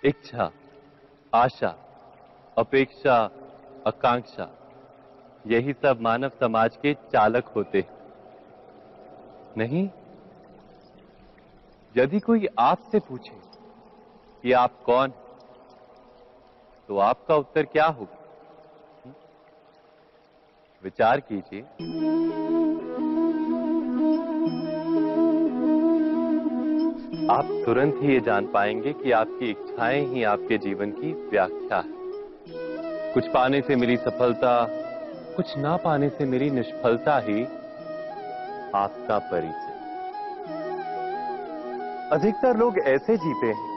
इच्छा, आशा, अपेक्षा, आकांक्षा, यही सब मानव समाज के चालक होते नहीं। यदि कोई आपसे पूछे कि आप कौन, तो आपका उत्तर क्या होगा? विचार कीजिए। आप तुरंत ही ये जान पाएंगे कि आपकी इच्छाएं ही आपके जीवन की व्याख्या है। कुछ पाने से मिली सफलता, कुछ ना पाने से मिली निष्फलता ही आपका परिचय। अधिकतर लोग ऐसे जीते हैं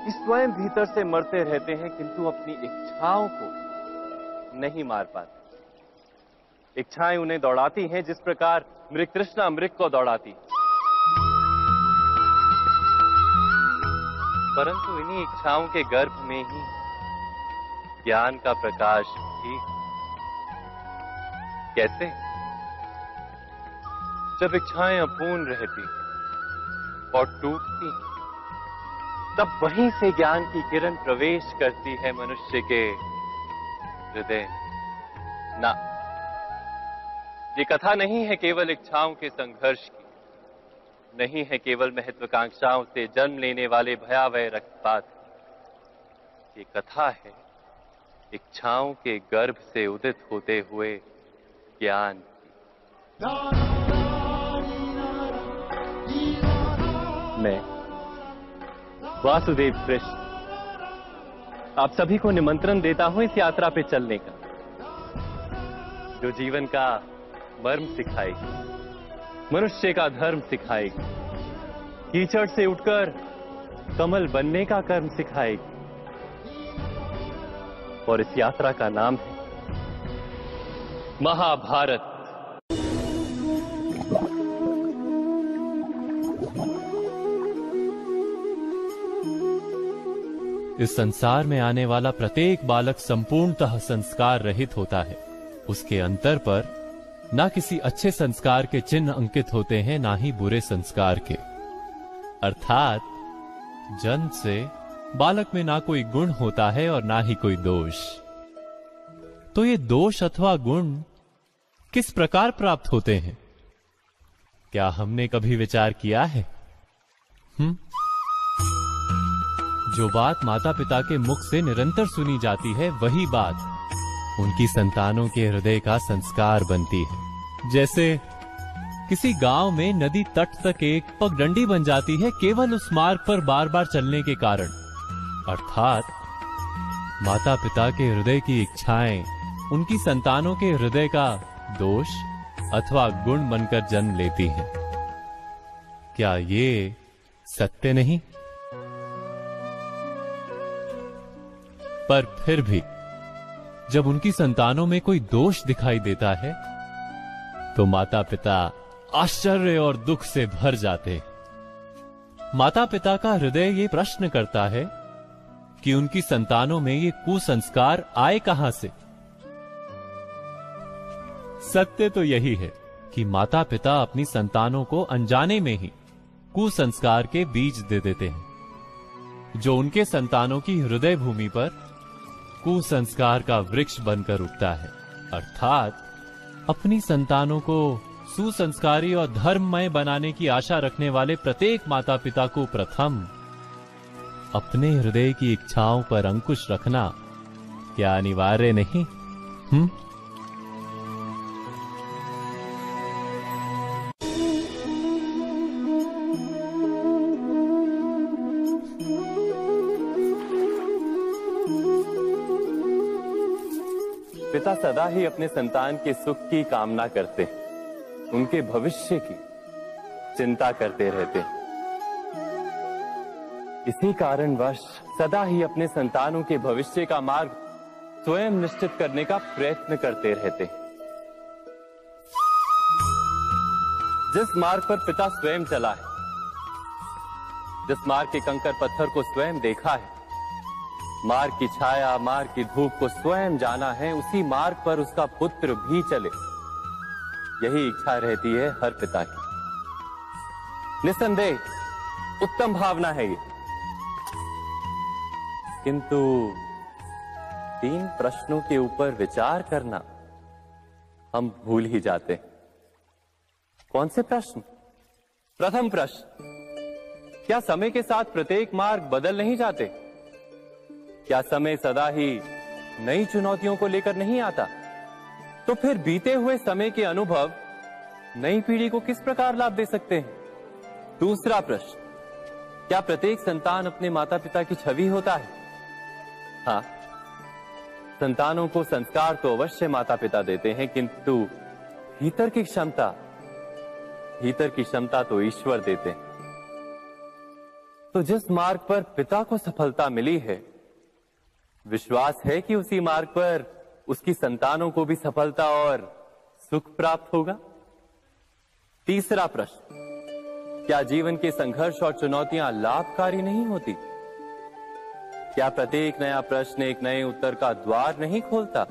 कि स्वयं भीतर से मरते रहते हैं, किंतु अपनी इच्छाओं को नहीं मार पाते। इच्छाएं उन्हें दौड़ाती हैं जिस प्रकार मृग तृष्णा मृग को दौड़ाती। परंतु इन्हीं इच्छाओं के गर्भ में ही ज्ञान का प्रकाश भी। कैसे? जब इच्छाएं अपूर्ण रहती और टूटती, तब वहीं से ज्ञान की किरण प्रवेश करती है मनुष्य के हृदय। ना, ये कथा नहीं है केवल इच्छाओं के संघर्ष की, नहीं है केवल महत्वाकांक्षाओं से जन्म लेने वाले भयावह रक्तपात। ये कथा है इच्छाओं के गर्भ से उदित होते हुए ज्ञान की। मैं वासुदेव कृष्ण आप सभी को निमंत्रण देता हूं इस यात्रा पे चलने का, जो जीवन का मर्म सिखाएगी, मनुष्य का धर्म सिखाएगी, कीचड़ से उठकर कमल बनने का कर्म सिखाएगी। और इस यात्रा का नाम है महाभारत। इस संसार में आने वाला प्रत्येक बालक संपूर्णतः संस्कार रहित होता है। उसके अंतर पर ना किसी अच्छे संस्कार के चिन्ह अंकित होते हैं, ना ही बुरे संस्कार के। अर्थात जन्म से बालक में ना कोई गुण होता है और ना ही कोई दोष। तो ये दोष अथवा गुण किस प्रकार प्राप्त होते हैं? क्या हमने कभी विचार किया है? जो बात माता पिता के मुख से निरंतर सुनी जाती है, वही बात उनकी संतानों के हृदय का संस्कार बनती है। जैसे किसी गांव में नदी तट तक एक पगडंडी बन जाती है केवल उस मार्ग पर बार बार चलने के कारण। अर्थात माता पिता के हृदय की इच्छाएं उनकी संतानों के हृदय का दोष अथवा गुण बनकर जन्म लेती हैं। क्या ये सत्य नहीं? पर फिर भी जब उनकी संतानों में कोई दोष दिखाई देता है, तो माता पिता आश्चर्य और दुख से भर जाते। माता पिता का हृदय ये प्रश्न करता है कि उनकी संतानों में ये कुसंस्कार आए कहां से। सत्य तो यही है कि माता पिता अपनी संतानों को अनजाने में ही कुसंस्कार के बीज दे देते हैं, जो उनके संतानों की हृदय भूमि पर कुसंस्कार का वृक्ष बनकर उगता है। अर्थात अपनी संतानों को सुसंस्कारी और धर्ममय बनाने की आशा रखने वाले प्रत्येक माता पिता को प्रथम अपने हृदय की इच्छाओं पर अंकुश रखना क्या अनिवार्य नहीं? पिता सदा ही अपने संतान के सुख की कामना करते हैं, उनके भविष्य की चिंता करते रहते हैं। इसी कारणवश सदा ही अपने संतानों के भविष्य का मार्ग स्वयं निश्चित करने का प्रयत्न करते रहते हैं। जिस मार्ग पर पिता स्वयं चला है, जिस मार्ग के कंकर पत्थर को स्वयं देखा है, मार्ग की छाया, मार्ग की धूप को स्वयं जाना है, उसी मार्ग पर उसका पुत्र भी चले, यही इच्छा रहती है हर पिता की। निस्संदेह उत्तम भावना है ये। किंतु 3 प्रश्नों के ऊपर विचार करना हम भूल ही जाते हैं। कौन से प्रश्न? प्रथम प्रश्न, क्या समय के साथ प्रत्येक मार्ग बदल नहीं जाते? क्या समय सदा ही नई चुनौतियों को लेकर नहीं आता? तो फिर बीते हुए समय के अनुभव नई पीढ़ी को किस प्रकार लाभ दे सकते हैं? दूसरा प्रश्न, क्या प्रत्येक संतान अपने माता पिता की छवि होता है? हाँ, संतानों को संस्कार तो अवश्य माता पिता देते हैं, किंतु भीतर की क्षमता तो ईश्वर देते हैं। तो जिस मार्ग पर पिता को सफलता मिली है, विश्वास है कि उसी मार्ग पर उसकी संतानों को भी सफलता और सुख प्राप्त होगा। तीसरा प्रश्न, क्या जीवन के संघर्ष और चुनौतियां लाभकारी नहीं होती? क्या प्रत्येक नया प्रश्न एक नए उत्तर का द्वार नहीं खोलता?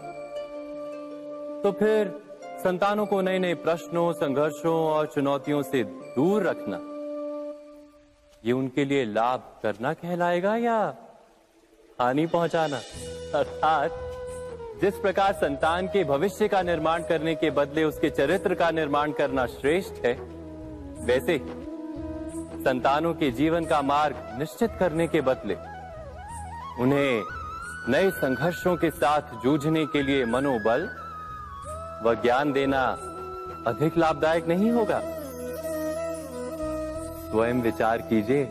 तो फिर संतानों को नए नए प्रश्नों, संघर्षों और चुनौतियों से दूर रखना, ये उनके लिए लाभ करना कहलाएगा या हानि पहुंचाना? अर्थात जिस प्रकार संतान के भविष्य का निर्माण करने के बदले उसके चरित्र का निर्माण करना श्रेष्ठ है, वैसे ही संतानों के जीवन का मार्ग निश्चित करने के बदले उन्हें नए संघर्षों के साथ जूझने के लिए मनोबल व ज्ञान देना अधिक लाभदायक नहीं होगा? स्वयं विचार कीजिए।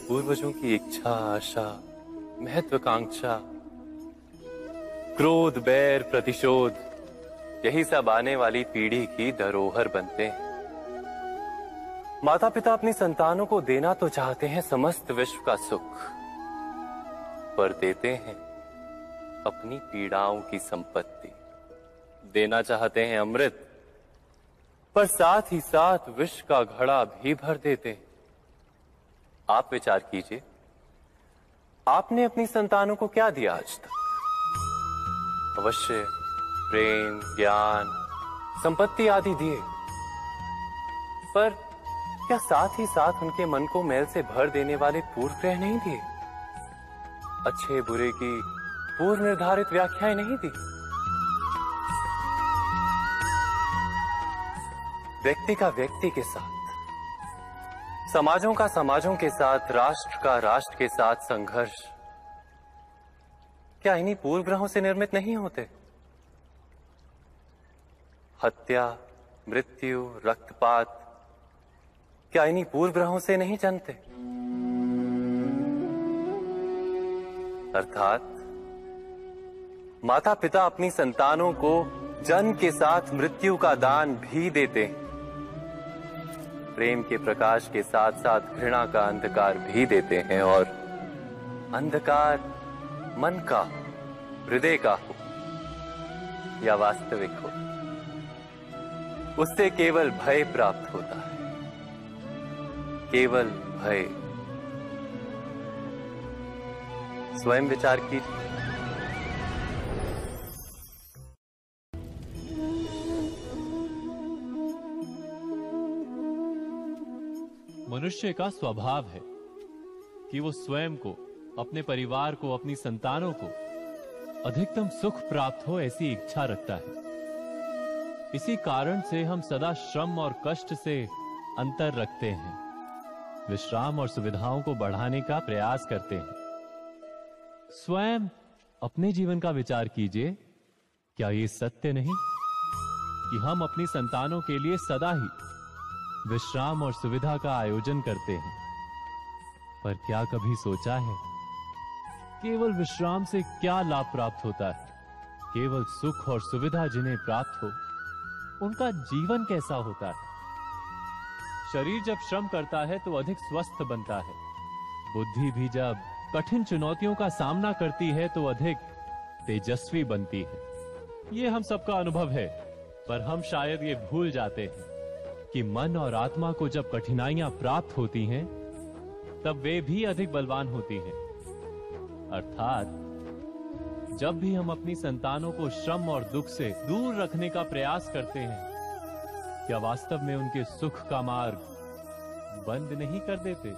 पूर्वजों की इच्छा, आशा, महत्वाकांक्षा, क्रोध, बैर, प्रतिशोध, यही सब आने वाली पीढ़ी की धरोहर बनते हैं। माता पिता अपनी संतानों को देना तो चाहते हैं समस्त विश्व का सुख, पर देते हैं अपनी पीड़ाओं की संपत्ति। देना चाहते हैं अमृत, पर साथ ही साथ विष का घड़ा भी भर देते हैं। आप विचार कीजिए, आपने अपनी संतानों को क्या दिया आज तक? अवश्य प्रेम, ज्ञान, संपत्ति आदि दिए, पर क्या साथ ही साथ उनके मन को मैल से भर देने वाले पूर्व ग्रह नहीं दिए? अच्छे बुरे की पूर्व निर्धारित व्याख्याएं नहीं दी? व्यक्ति का व्यक्ति के साथ, समाजों का समाजों के साथ, राष्ट्र का राष्ट्र के साथ संघर्ष क्या इन्हीं पूर्व ग्रहों से निर्मित नहीं होते? हत्या, मृत्यु, रक्तपात क्या इन्हीं पूर्व ग्रहों से नहीं जन्मते? अर्थात माता पिता अपनी संतानों को जन्म के साथ मृत्यु का दान भी देते हैं। प्रेम के प्रकाश के साथ साथ घृणा का अंधकार भी देते हैं, और अंधकार मन का, हृदय का हो या वास्तविक हो, उससे केवल भय प्राप्त होता है, केवल भय। स्वयं विचार कीजिए। मनुष्य का स्वभाव है कि वो स्वयं को, अपने परिवार को, अपनी संतानों को अधिकतम सुख प्राप्त हो ऐसी इच्छा रखता है। इसी कारण से हम सदा श्रम और कष्ट से अंतर रखते हैं, विश्राम और सुविधाओं को बढ़ाने का प्रयास करते हैं। स्वयं अपने जीवन का विचार कीजिए, क्या ये सत्य नहीं कि हम अपनी संतानों के लिए सदा ही विश्राम और सुविधा का आयोजन करते हैं? पर क्या कभी सोचा है केवल विश्राम से क्या लाभ प्राप्त होता है? केवल सुख और सुविधा जिन्हें प्राप्त हो, उनका जीवन कैसा होता है? शरीर जब श्रम करता है तो अधिक स्वस्थ बनता है, बुद्धि भी जब कठिन चुनौतियों का सामना करती है तो अधिक तेजस्वी बनती है। ये हम सबका अनुभव है, पर हम शायद ये भूल जाते हैं कि मन और आत्मा को जब कठिनाइयां प्राप्त होती हैं, तब वे भी अधिक बलवान होती हैं। अर्थात जब भी हम अपनी संतानों को श्रम और दुख से दूर रखने का प्रयास करते हैं, क्या वास्तव में उनके सुख का मार्ग बंद नहीं कर देते।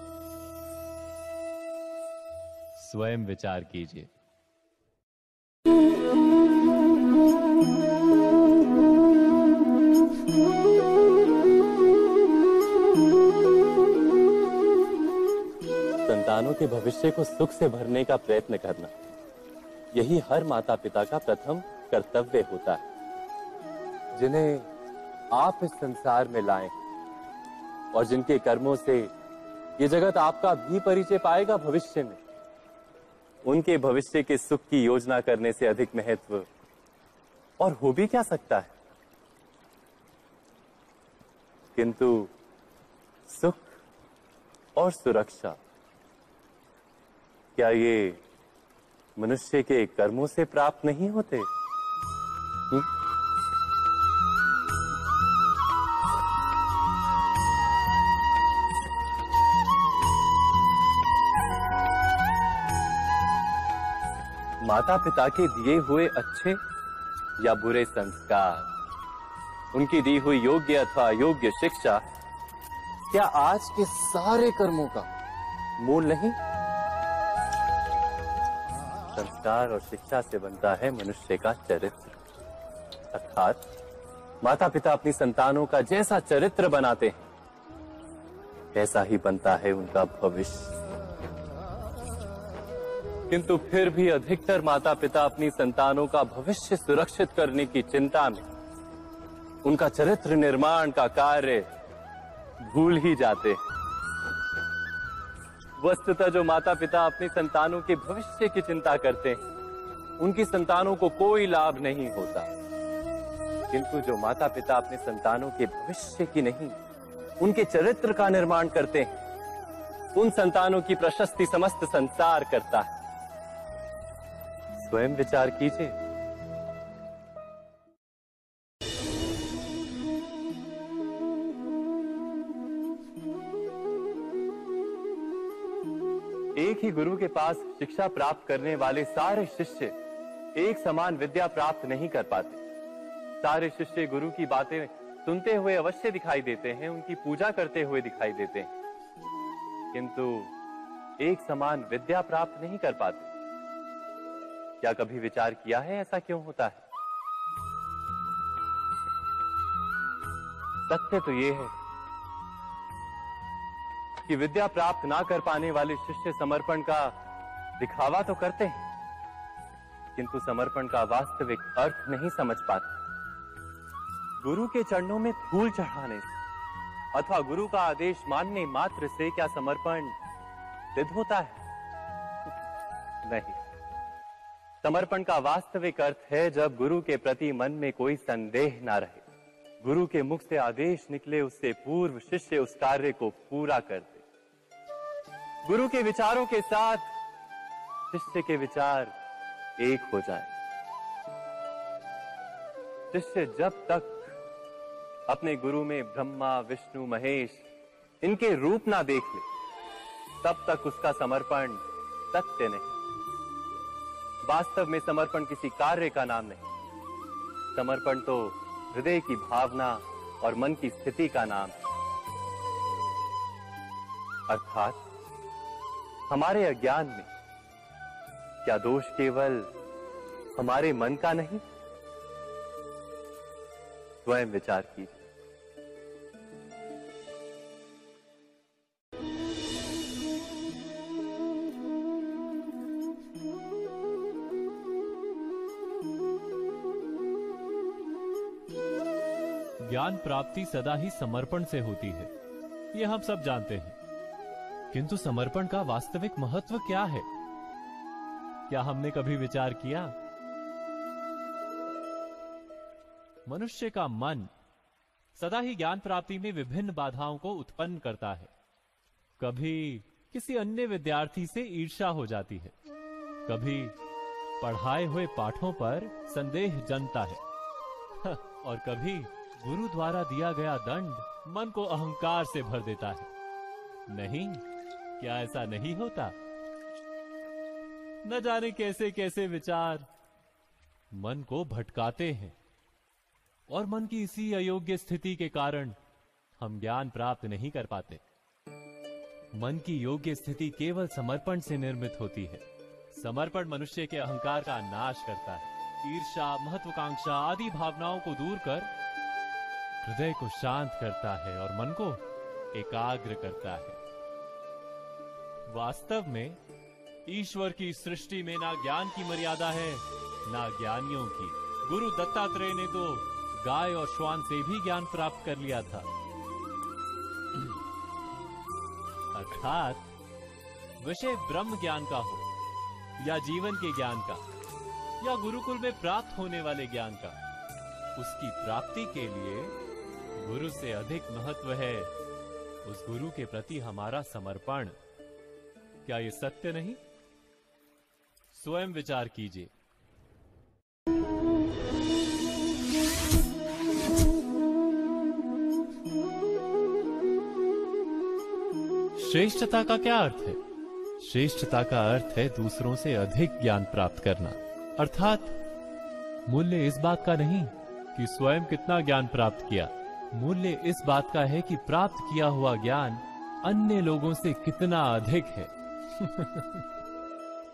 स्वयं विचार कीजिए। संतानों के भविष्य को सुख से भरने का प्रयत्न करना, यही हर माता पिता का प्रथम कर्तव्य होता है, जिन्हें आप इस संसार में लाएं और जिनके कर्मों से ये जगत आपका भी परिचय पाएगा भविष्य में। उनके भविष्य के सुख की योजना करने से अधिक महत्व और हो भी क्या सकता है। किंतु सुख और सुरक्षा, क्या ये मनुष्य के कर्मों से प्राप्त नहीं होते? माता पिता के दिए हुए अच्छे या बुरे संस्कार, उनकी दी हुई योग्य अथवा अयोग्य शिक्षा, क्या आज के सारे कर्मों का मूल नहीं? संस्कार और शिक्षा से बनता है मनुष्य का चरित्र, अर्थात माता पिता अपनी संतानों का जैसा चरित्र बनाते हैं, वैसा ही बनता है उनका भविष्य। किंतु फिर भी अधिकतर माता पिता अपनी संतानों का भविष्य सुरक्षित करने की चिंता में उनका चरित्र निर्माण का कार्य भूल ही जाते हैं। वस्तुतः जो माता पिता अपनी संतानों के भविष्य की चिंता करते हैं, उनकी संतानों को कोई लाभ नहीं होता। किंतु जो माता पिता अपने संतानों के भविष्य की नहीं, उनके चरित्र का निर्माण करते हैं, उन संतानों की प्रशस्ति समस्त संसार करता है। स्वयं विचार कीजिए। एक ही गुरु के पास शिक्षा प्राप्त करने वाले सारे शिष्य एक समान विद्या प्राप्त नहीं कर पाते। सारे शिष्य गुरु की बातें सुनते हुए अवश्य दिखाई देते हैं, उनकी पूजा करते हुए दिखाई देते हैं, किंतु एक समान विद्या प्राप्त नहीं कर पाते। क्या कभी विचार किया है ऐसा क्यों होता है? सत्य तो यह है कि विद्या प्राप्त ना कर पाने वाले शिष्य समर्पण का दिखावा तो करते हैं, किंतु समर्पण का वास्तविक अर्थ नहीं समझ पाते। गुरु के चरणों में फूल चढ़ाने से अथवा गुरु का आदेश मानने मात्र से क्या समर्पण सिद्ध होता है? नहीं। समर्पण का वास्तविक अर्थ है जब गुरु के प्रति मन में कोई संदेह ना रहे, गुरु के मुख से आदेश निकले उससे पूर्व शिष्य उस कार्य को पूरा कर दे। गुरु के विचारों के साथ शिष्य के विचार एक हो जाए। शिष्य जब तक अपने गुरु में ब्रह्मा विष्णु महेश इनके रूप ना देख ले, तब तक उसका समर्पण सत्य नहीं। वास्तव में समर्पण किसी कार्य का नाम नहीं, समर्पण तो हृदय की भावना और मन की स्थिति का नाम है। अर्थात हमारे अज्ञान में क्या दोष केवल हमारे मन का नहीं? स्वयं विचार कीजिए। ज्ञान प्राप्ति सदा ही समर्पण से होती है, यह हम सब जानते हैं। किंतु समर्पण का वास्तविक महत्व क्या है? क्या हमने कभी विचार किया? मनुष्य का मन सदा ही ज्ञान प्राप्ति में विभिन्न बाधाओं को उत्पन्न करता है। कभी किसी अन्य विद्यार्थी से ईर्ष्या हो जाती है, कभी पढ़ाए हुए पाठों पर संदेह जन्मता है और कभी गुरु द्वारा दिया गया दंड मन को अहंकार से भर देता है। नहीं, क्या ऐसा नहीं होता? न जाने कैसे कैसे विचार मन को भटकाते हैं और मन की इसी अयोग्य स्थिति के कारण हम ज्ञान प्राप्त नहीं कर पाते। मन की योग्य स्थिति केवल समर्पण से निर्मित होती है। समर्पण मनुष्य के अहंकार का नाश करता है, ईर्ष्या, महत्वाकांक्षा आदि भावनाओं को दूर कर हृदय को शांत करता है और मन को एकाग्र करता है। वास्तव में ईश्वर की सृष्टि में ना ज्ञान की मर्यादा है ना ज्ञानियों की। गुरु दत्तात्रेय ने तो गाय और श्वान से भी ज्ञान प्राप्त कर लिया था। अर्थात विषय ब्रह्म ज्ञान का हो या जीवन के ज्ञान का या गुरुकुल में प्राप्त होने वाले ज्ञान का, उसकी प्राप्ति के लिए गुरु से अधिक महत्व है उस गुरु के प्रति हमारा समर्पण। क्या ये सत्य नहीं? स्वयं विचार कीजिए। श्रेष्ठता का क्या अर्थ है? श्रेष्ठता का अर्थ है दूसरों से अधिक ज्ञान प्राप्त करना। अर्थात मूल्य इस बात का नहीं कि स्वयं कितना ज्ञान प्राप्त किया, मूल्य इस बात का है कि प्राप्त किया हुआ ज्ञान अन्य लोगों से कितना अधिक है।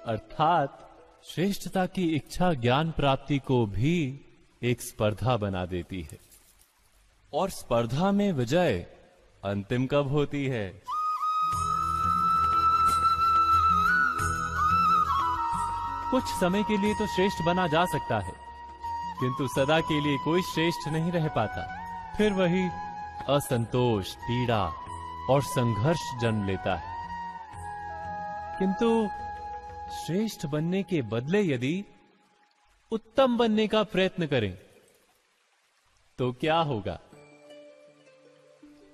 अर्थात श्रेष्ठता की इच्छा ज्ञान प्राप्ति को भी एक स्पर्धा बना देती है। और स्पर्धा में विजय अंतिम कब होती है? कुछ समय के लिए तो श्रेष्ठ बना जा सकता है, किंतु सदा के लिए कोई श्रेष्ठ नहीं रह पाता। फिर वही असंतोष, पीड़ा और संघर्ष जन्म लेता है। किंतु श्रेष्ठ बनने के बदले यदि उत्तम बनने का प्रयत्न करें तो क्या होगा?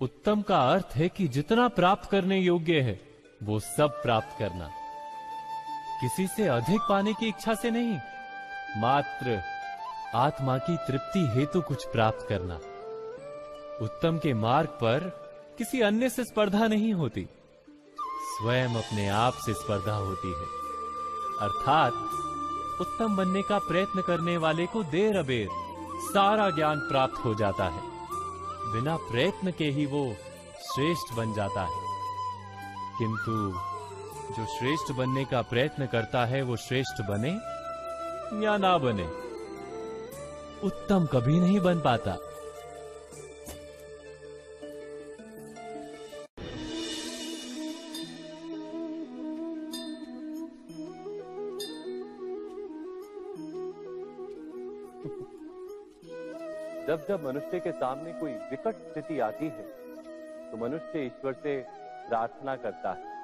उत्तम का अर्थ है कि जितना प्राप्त करने योग्य है वो सब प्राप्त करना, किसी से अधिक पाने की इच्छा से नहीं, मात्र आत्मा की तृप्ति हेतु कुछ प्राप्त करना। उत्तम के मार्ग पर किसी अन्य से स्पर्धा नहीं होती, स्वयं अपने आप से स्पर्धा होती है। अर्थात उत्तम बनने का प्रयत्न करने वाले को देर अबेर सारा ज्ञान प्राप्त हो जाता है, बिना प्रयत्न के ही वो श्रेष्ठ बन जाता है। किंतु जो श्रेष्ठ बनने का प्रयत्न करता है वो श्रेष्ठ बने या ना बने, उत्तम कभी नहीं बन पाता। जब जब मनुष्य के सामने कोई विकट स्थिति आती है तो मनुष्य ईश्वर से प्रार्थना करता है,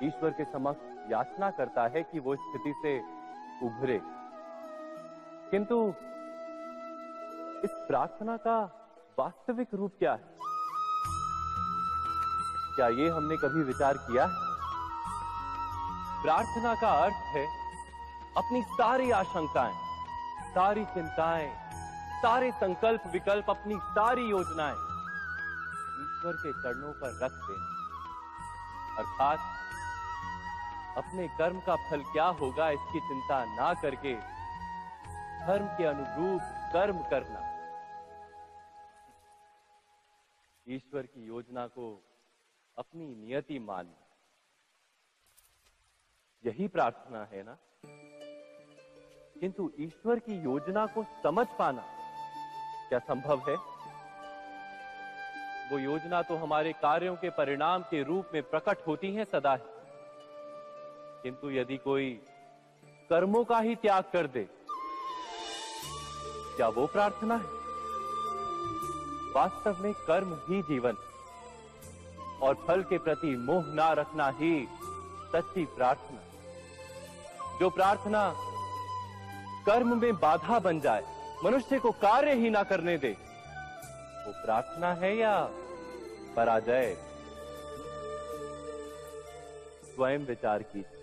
ईश्वर के समक्ष याचना करता है कि वो स्थिति से उभरे। किंतु इस प्रार्थना का वास्तविक रूप क्या है? क्या ये हमने कभी विचार किया है? प्रार्थना का अर्थ है अपनी सारी आशंकाएं, सारी चिंताएं, सारे संकल्प विकल्प, अपनी सारी योजनाएं ईश्वर के चरणों पर रख देना। अर्थात अपने कर्म का फल क्या होगा इसकी चिंता ना करके धर्म के अनुरूप कर्म करना, ईश्वर की योजना को अपनी नियति मानना, यही प्रार्थना है ना। किंतु ईश्वर की योजना को समझ पाना क्या संभव है? वो योजना तो हमारे कार्यों के परिणाम के रूप में प्रकट होती है सदा ही, किंतु यदि कोई कर्मों का ही त्याग कर दे, क्या वो प्रार्थना है? वास्तव में कर्म ही जीवन और फल के प्रति मोह ना रखना ही सच्ची प्रार्थना। जो प्रार्थना कर्म में बाधा बन जाए, मनुष्य को कार्य ही ना करने दे, वो प्रार्थना है या पराजय? स्वयं विचार कीजिए।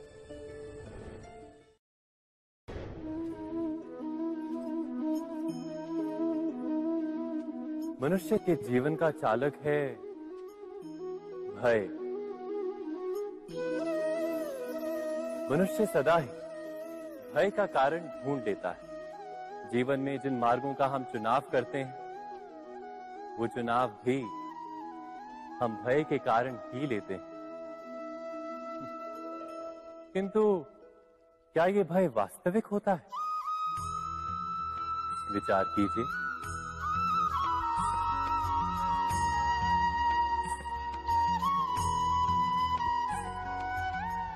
मनुष्य के जीवन का चालक है भय। मनुष्य सदा ही भय का कारण ढूंढ लेता है। जीवन में जिन मार्गों का हम चुनाव करते हैं वो चुनाव भी हम भय के कारण ही लेते हैं। किंतु क्या ये भय वास्तविक होता है? विचार कीजिए।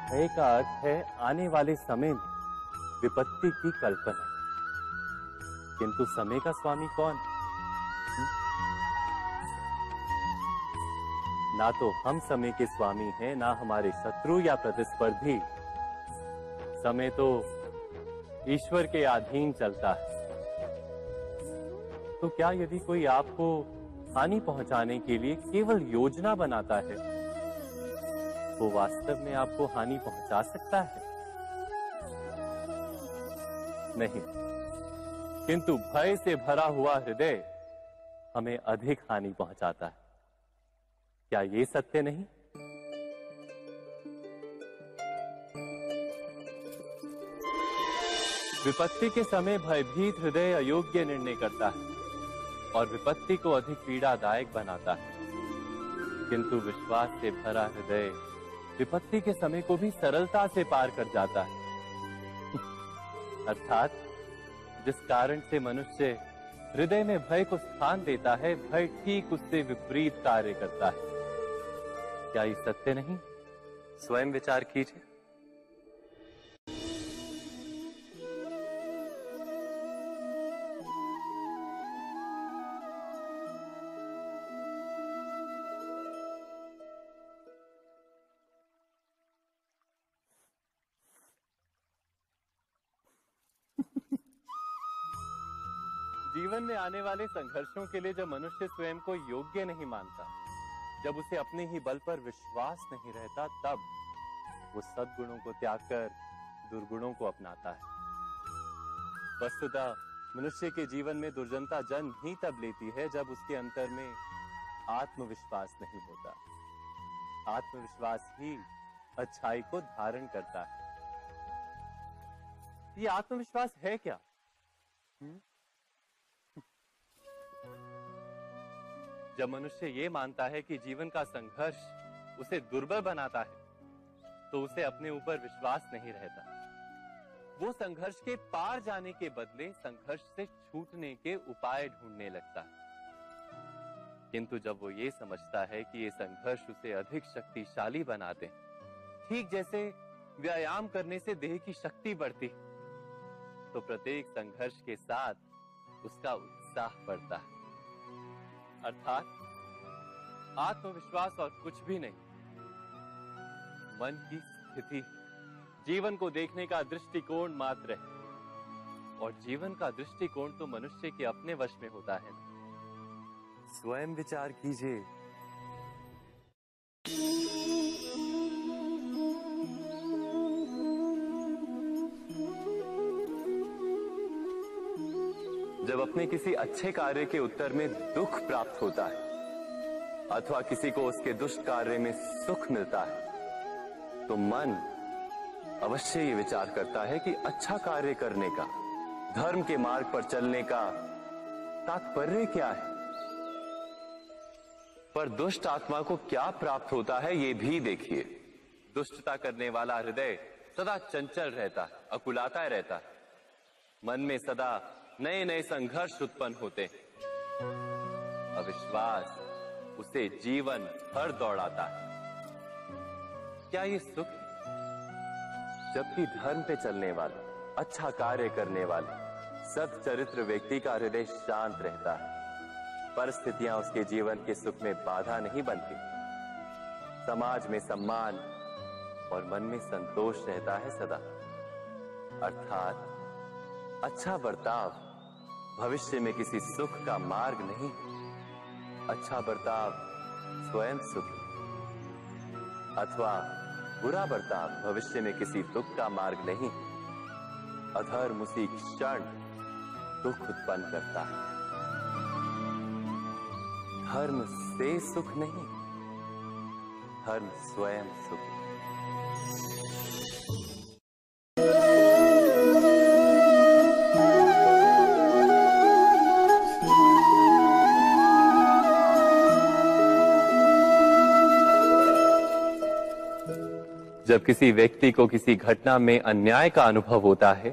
भय का अर्थ है आने वाले समय में विपत्ति की कल्पना। किंतु समय का स्वामी कौन? ना तो हम समय के स्वामी हैं, ना हमारे शत्रु या प्रतिस्पर्धी। समय तो ईश्वर के अधीन चलता है। तो क्या यदि कोई आपको हानि पहुंचाने के लिए केवल योजना बनाता है, वो वास्तव में आपको हानि पहुंचा सकता है? नहीं। किंतु भय से भरा हुआ हृदय हमें अधिक हानि पहुंचाता है। क्या ये सत्य नहीं? विपत्ति के समय भयभीत हृदय अयोग्य निर्णय करता है और विपत्ति को अधिक पीड़ादायक बनाता है। किंतु विश्वास से भरा हृदय विपत्ति के समय को भी सरलता से पार कर जाता है। अर्थात जिस कारण से मनुष्य हृदय में भय को स्थान देता है, भय ठीक उससे विपरीत कार्य करता है। क्या ये सत्य नहीं? स्वयं विचार कीजिए। जीवन में आने वाले संघर्षों के लिए जब मनुष्य स्वयं को योग्य नहीं मानता, जब उसे अपने ही बल पर विश्वास नहीं रहता, तब वो सद्गुणों को त्याग कर दुर्गुणों को अपनाता है। वस्तुतः मनुष्य के जीवन में दुर्जनता जन्म ही तब लेती है जब उसके अंतर में आत्मविश्वास नहीं होता। आत्मविश्वास ही अच्छाई को धारण करता है। ये आत्मविश्वास है क्या? जब मनुष्य ये मानता है कि जीवन का संघर्ष उसे दुर्बल बनाता है, तो उसे अपने ऊपर विश्वास नहीं रहता। वो संघर्ष के पार जाने के बदले संघर्ष से छूटने के उपाय ढूंढने लगता है। किंतु जब वो ये समझता है कि ये संघर्ष उसे अधिक शक्तिशाली बनाते हैं, ठीक जैसे व्यायाम करने से देह की शक्ति बढ़ती, तो प्रत्येक संघर्ष के साथ उसका उत्साह बढ़ता है। अर्थात आत्मविश्वास और कुछ भी नहीं, मन की स्थिति, जीवन को देखने का दृष्टिकोण मात्र है। और जीवन का दृष्टिकोण तो मनुष्य के अपने वश में होता है। स्वयं विचार कीजिए। जब अपने किसी अच्छे कार्य के उत्तर में दुख प्राप्त होता है अथवा किसी को उसके दुष्ट कार्य में सुख मिलता है, तो मन अवश्य ये विचार करता है कि अच्छा कार्य करने का, धर्म के मार्ग पर चलने का तात्पर्य क्या है। पर दुष्ट आत्मा को क्या प्राप्त होता है ये भी देखिए। दुष्टता करने वाला हृदय सदा चंचल रहता है, अकुलाता रहता है। मन में सदा नए नए संघर्ष उत्पन्न होते हैं। अविश्वास उसे जीवन भर दौड़ाता है। क्या ये सुख? जबकि धर्म पे चलने वाला, अच्छा कार्य करने वाले, सच्चरित्र व्यक्ति का हृदय शांत रहता है। परिस्थितियां उसके जीवन के सुख में बाधा नहीं बनती। समाज में सम्मान और मन में संतोष रहता है सदा। अर्थात अच्छा बर्ताव भविष्य में किसी सुख का मार्ग नहीं। अच्छा बर्ताव स्वयं सुख, अथवा बुरा बर्ताव भविष्य में किसी दुख का मार्ग नहीं। अधर्म उसी क्षण दुख उत्पन्न करता है। धर्म से सुख नहीं, धर्म स्वयं सुख। जब जब किसी व्यक्ति को किसी घटना में अन्याय का अनुभव होता है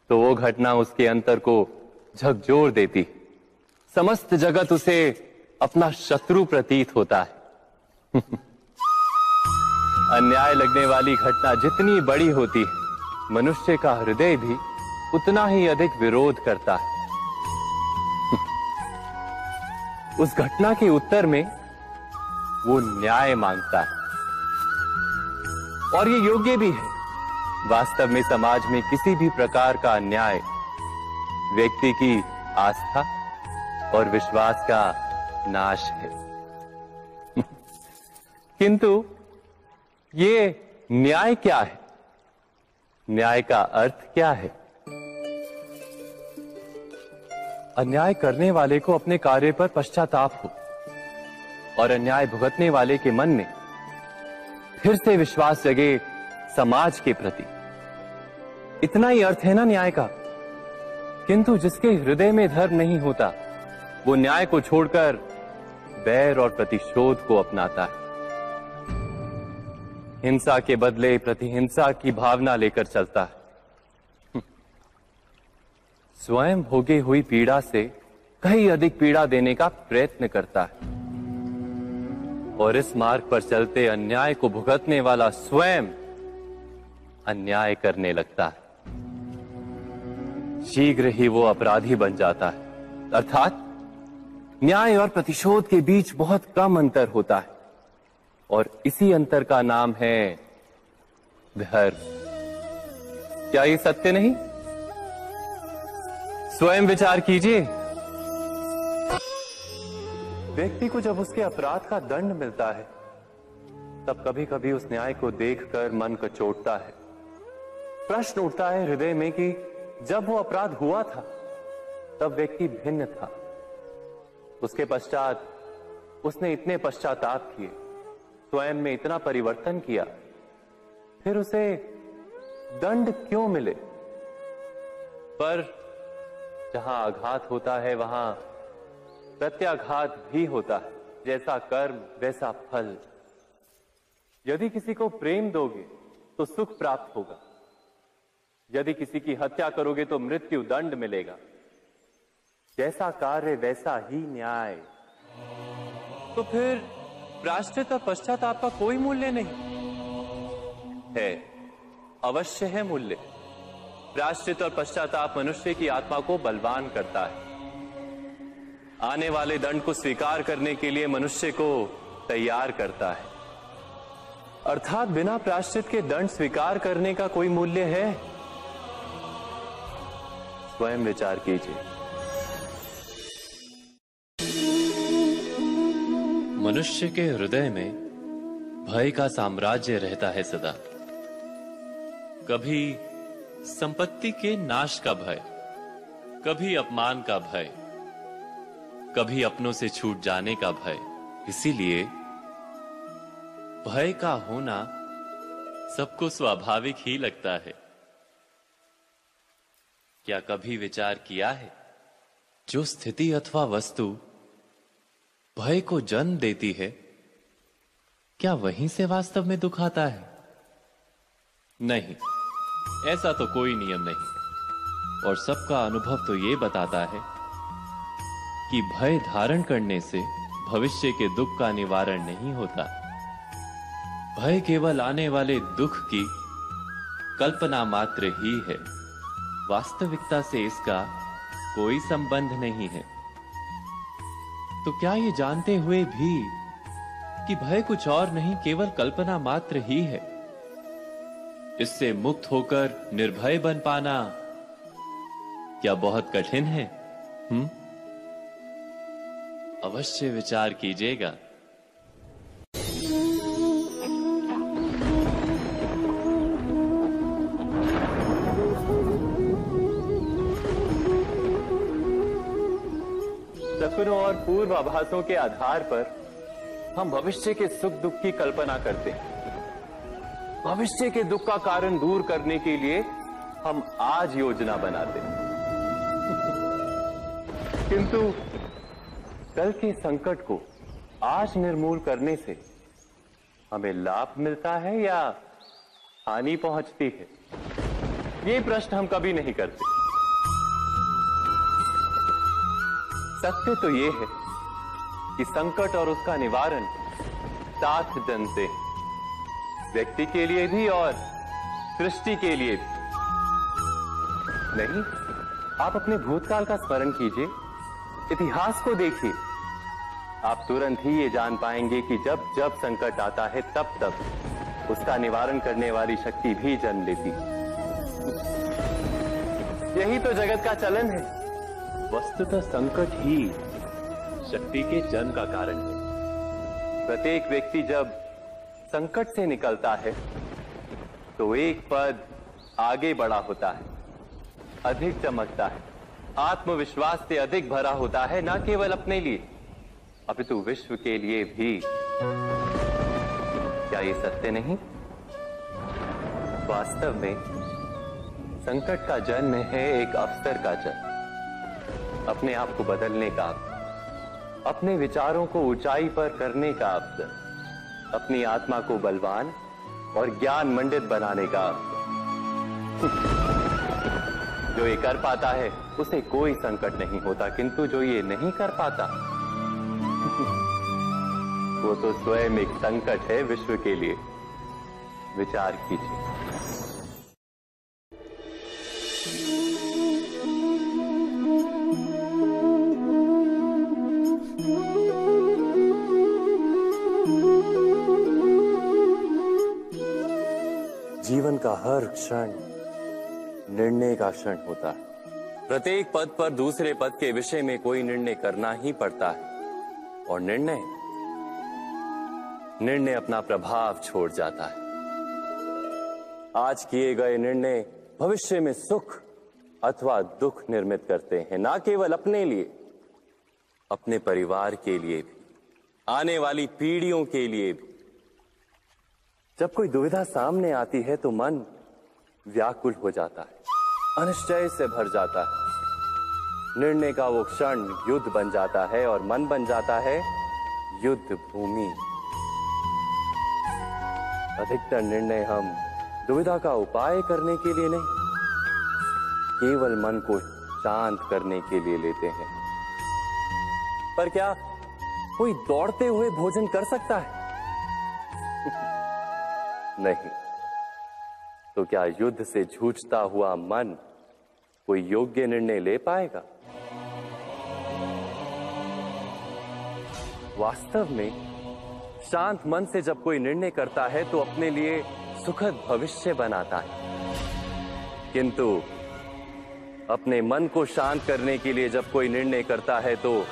तो वो घटना उसके अंतर को झकझोर देती है। समस्त जगत उसे अपना शत्रु प्रतीत होता है। अन्याय लगने वाली घटना जितनी बड़ी होती है, मनुष्य का हृदय भी उतना ही अधिक विरोध करता है। उस घटना के उत्तर में वो न्याय मांगता है, और ये योग्य भी है। वास्तव में समाज में किसी भी प्रकार का अन्याय व्यक्ति की आस्था और विश्वास का नाश है। किंतु ये न्याय क्या है? न्याय का अर्थ क्या है? अन्याय करने वाले को अपने कार्य पर पश्चाताप हो और अन्याय भुगतने वाले के मन में फिर से विश्वास जगे समाज के प्रति। इतना ही अर्थ है ना न्याय का। किंतु जिसके हृदय में धर्म नहीं होता, वो न्याय को छोड़कर बैर और प्रतिशोध को अपनाता है। हिंसा के बदले प्रतिहिंसा की भावना लेकर चलता है। स्वयं भोगी हुई पीड़ा से कहीं अधिक पीड़ा देने का प्रयत्न करता है, और इस मार्ग पर चलते अन्याय को भुगतने वाला स्वयं अन्याय करने लगता है। शीघ्र ही वो अपराधी बन जाता है। अर्थात न्याय और प्रतिशोध के बीच बहुत कम अंतर होता है, और इसी अंतर का नाम है धर्म। क्या ये सत्य नहीं? स्वयं विचार कीजिए। व्यक्ति को जब उसके अपराध का दंड मिलता है, तब कभी कभी उस न्याय को देखकर मन कचोटता है। प्रश्न उठता है हृदय में कि जब वो अपराध हुआ था तब व्यक्ति भिन्न था। उसके पश्चात उसने इतने पश्चाताप किए, स्वयं में इतना परिवर्तन किया, फिर उसे दंड क्यों मिले? पर जहां आघात होता है वहां प्रत्याघात भी होता है। जैसा कर्म वैसा फल। यदि किसी को प्रेम दोगे तो सुख प्राप्त होगा, यदि किसी की हत्या करोगे तो मृत्यु दंड मिलेगा। जैसा कार्य वैसा ही न्याय। तो फिर प्रायश्चित और पश्चाताप का कोई मूल्य नहीं है? अवश्य है मूल्य। प्रायश्चित और पश्चाताप मनुष्य की आत्मा को बलवान करता है। आने वाले दंड को स्वीकार करने के लिए मनुष्य को तैयार करता है। अर्थात बिना प्रायश्चित के दंड स्वीकार करने का कोई मूल्य है? स्वयं विचार कीजिए। मनुष्य के हृदय में भय का साम्राज्य रहता है सदा। कभी संपत्ति के नाश का भय, कभी अपमान का भय, कभी अपनों से छूट जाने का भय। इसीलिए भय का होना सबको स्वाभाविक ही लगता है। क्या कभी विचार किया है, जो स्थिति अथवा वस्तु भय को जन्म देती है, क्या वहीं से वास्तव में दुख आता है? नहीं, ऐसा तो कोई नियम नहीं। और सबका अनुभव तो ये बताता है कि भय धारण करने से भविष्य के दुख का निवारण नहीं होता। भय केवल आने वाले दुख की कल्पना मात्र ही है। वास्तविकता से इसका कोई संबंध नहीं है। तो क्या ये जानते हुए भी कि भय कुछ और नहीं, केवल कल्पना मात्र ही है, इससे मुक्त होकर निर्भय बन पाना क्या बहुत कठिन है? अवश्य विचार कीजिएगा। सपनों और पूर्वाभासों के आधार पर हम भविष्य के सुख दुख की कल्पना करते हैं। भविष्य के दुख का कारण दूर करने के लिए हम आज योजना बनाते हैं। किंतु कल के संकट को आज निर्मूल करने से हमें लाभ मिलता है या हानि पहुंचती है, ये प्रश्न हम कभी नहीं करते। सत्य तो ये है कि संकट और उसका निवारण साथ जन से, व्यक्ति के लिए भी और सृष्टि के लिए भी। नहीं, आप अपने भूतकाल का स्मरण कीजिए, इतिहास को देखिए, आप तुरंत ही ये जान पाएंगे कि जब जब संकट आता है तब तब उसका निवारण करने वाली शक्ति भी जन्म लेती है। यही तो जगत का चलन है। वस्तुतः संकट ही शक्ति के जन्म का कारण है। प्रत्येक व्यक्ति जब संकट से निकलता है तो एक पद आगे बढ़ा होता है, अधिक चमकता है, आत्मविश्वास से अधिक भरा होता है, न केवल अपने लिए अपितु विश्व के लिए भी। क्या ये सत्य नहीं? वास्तव में संकट का जन्म है एक अवसर का जन्म, अपने आप को बदलने का अवसर, अपने विचारों को ऊंचाई पर करने का अवसर, अपनी आत्मा को बलवान और ज्ञान मंडित बनाने का अवसर। जो ये कर पाता है उसे कोई संकट नहीं होता, किंतु जो ये नहीं कर पाता वो तो स्वयं एक संकट है विश्व के लिए। विचार कीजिए। जीवन का हर क्षण निर्णय का क्षण होता है। प्रत्येक पद पर दूसरे पद के विषय में कोई निर्णय करना ही पड़ता है, और निर्णय अपना प्रभाव छोड़ जाता है। आज किए गए निर्णय भविष्य में सुख अथवा दुख निर्मित करते हैं, ना केवल अपने लिए, अपने परिवार के लिए भी, आने वाली पीढ़ियों के लिए भी। जब कोई दुविधा सामने आती है तो मन व्याकुल हो जाता है, अनिश्चय से भर जाता है। निर्णय का वो क्षण युद्ध बन जाता है और मन बन जाता है युद्ध भूमि। अधिकतर निर्णय हम दुविधा का उपाय करने के लिए नहीं, केवल मन को शांत करने के लिए लेते हैं। पर क्या कोई दौड़ते हुए भोजन कर सकता है? नहीं। तो क्या युद्ध से जूझता हुआ मन कोई योग्य निर्णय ले पाएगा? वास्तव में शांत मन से जब कोई निर्णय करता है तो अपने लिए सुखद भविष्य बनाता है, किंतु अपने मन को शांत करने के लिए जब कोई निर्णय करता है तो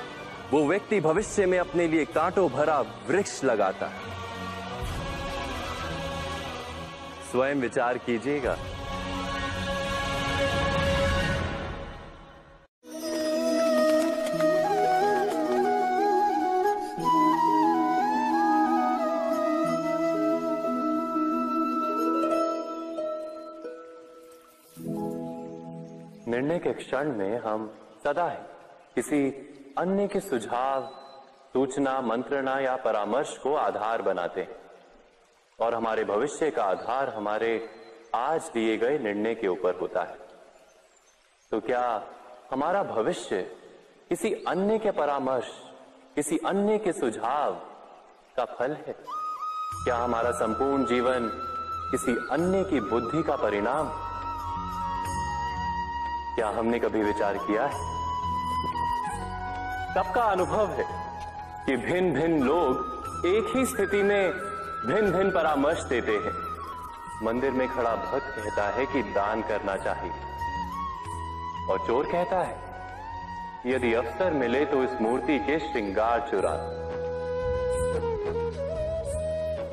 वो व्यक्ति भविष्य में अपने लिए कांटों भरा वृक्ष लगाता है। स्वयं विचार कीजिएगा। निर्णय के क्षण में हम सदा ही किसी अन्य के सुझाव, सूचना, मंत्रणा या परामर्श को आधार बनाते हैं, और हमारे भविष्य का आधार हमारे आज लिए गए निर्णय के ऊपर होता है। तो क्या हमारा भविष्य किसी अन्य के परामर्श, किसी अन्य के सुझाव का फल है? क्या हमारा संपूर्ण जीवन किसी अन्य की बुद्धि का परिणाम? क्या हमने कभी विचार किया है? सबका अनुभव है कि भिन्न भिन्न लोग एक ही स्थिति में भिन्न भिन्न परामर्श देते हैं। मंदिर में खड़ा भक्त कहता है कि दान करना चाहिए, और चोर कहता है यदि अवसर मिले तो इस मूर्ति के श्रृंगार चुरा।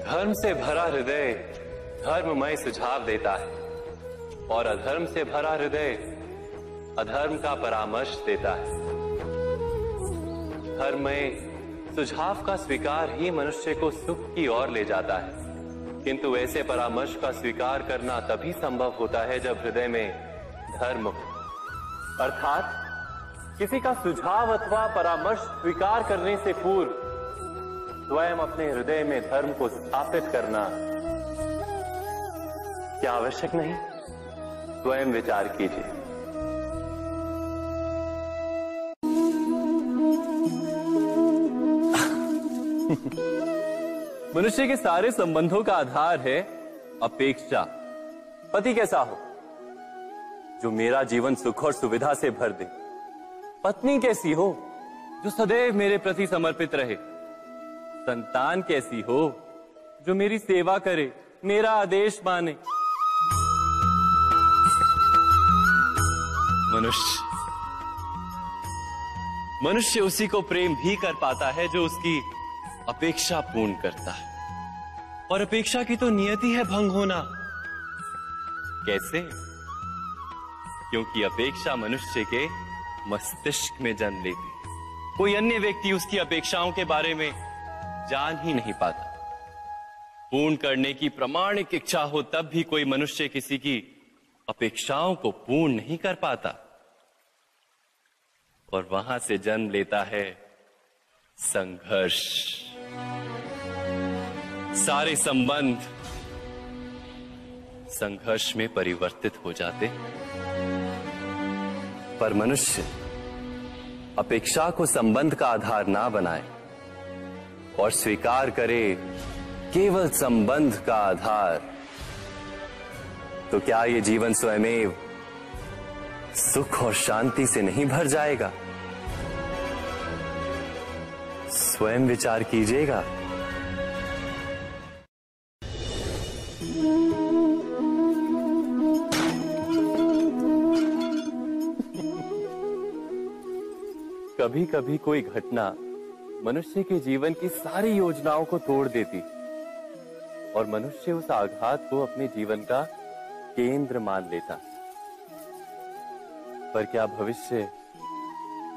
धर्म से भरा हृदय धर्ममय सुझाव देता है, और अधर्म से भरा हृदय अधर्म का परामर्श देता है। धर्ममय सुझाव का स्वीकार ही मनुष्य को सुख की ओर ले जाता है, किंतु ऐसे परामर्श का स्वीकार करना तभी संभव होता है जब हृदय में धर्म हो। अर्थात किसी का सुझाव अथवा परामर्श स्वीकार करने से पूर्व स्वयं अपने हृदय में धर्म को स्थापित करना क्या आवश्यक नहीं? स्वयं विचार कीजिए। मनुष्य के सारे संबंधों का आधार है अपेक्षा। पति कैसा हो जो मेरा जीवन सुख और सुविधा से भर दे? पत्नी कैसी हो जो सदैव मेरे प्रति समर्पित रहे? संतान कैसी हो जो मेरी सेवा करे, मेरा आदेश माने? मनुष्य उसी को प्रेम भी कर पाता है जो उसकी अपेक्षा पूर्ण करता है। और अपेक्षा की तो नियति है भंग होना। कैसे? क्योंकि अपेक्षा मनुष्य के मस्तिष्क में जन्म लेती है। कोई अन्य व्यक्ति उसकी अपेक्षाओं के बारे में जान ही नहीं पाता। पूर्ण करने की प्रामाणिक इच्छा हो तब भी कोई मनुष्य किसी की अपेक्षाओं को पूर्ण नहीं कर पाता। और वहां से जन्म लेता है संघर्ष। सारे संबंध संघर्ष में परिवर्तित हो जाते। पर मनुष्य अपेक्षा को संबंध का आधार ना बनाए और स्वीकार करे केवल संबंध का आधार, तो क्या ये जीवन स्वयमेव सुख और शांति से नहीं भर जाएगा? स्वयं विचार कीजिएगा। कभी कभी कोई घटना मनुष्य के जीवन की सारी योजनाओं को तोड़ देती और मनुष्य उस आघात को अपने जीवन का केंद्र मान लेता। पर क्या भविष्य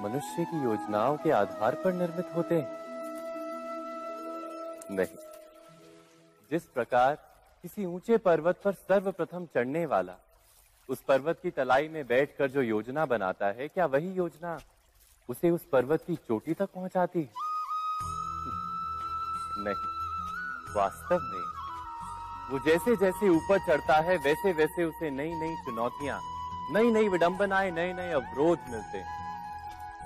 मनुष्य की योजनाओं के आधार पर निर्मित होते हैं? नहीं। जिस प्रकार किसी ऊंचे पर्वत पर सर्वप्रथम चढ़ने वाला उस पर्वत की तलाई में बैठकर जो योजना बनाता है, क्या वही योजना उसे उस पर्वत की चोटी तक पहुंचाती है? नहीं। वास्तव में वो जैसे जैसे ऊपर चढ़ता है वैसे वैसे उसे नई नई चुनौतियां, नई नई विडंबनाएं, नए नए अवरोध मिलते हैं।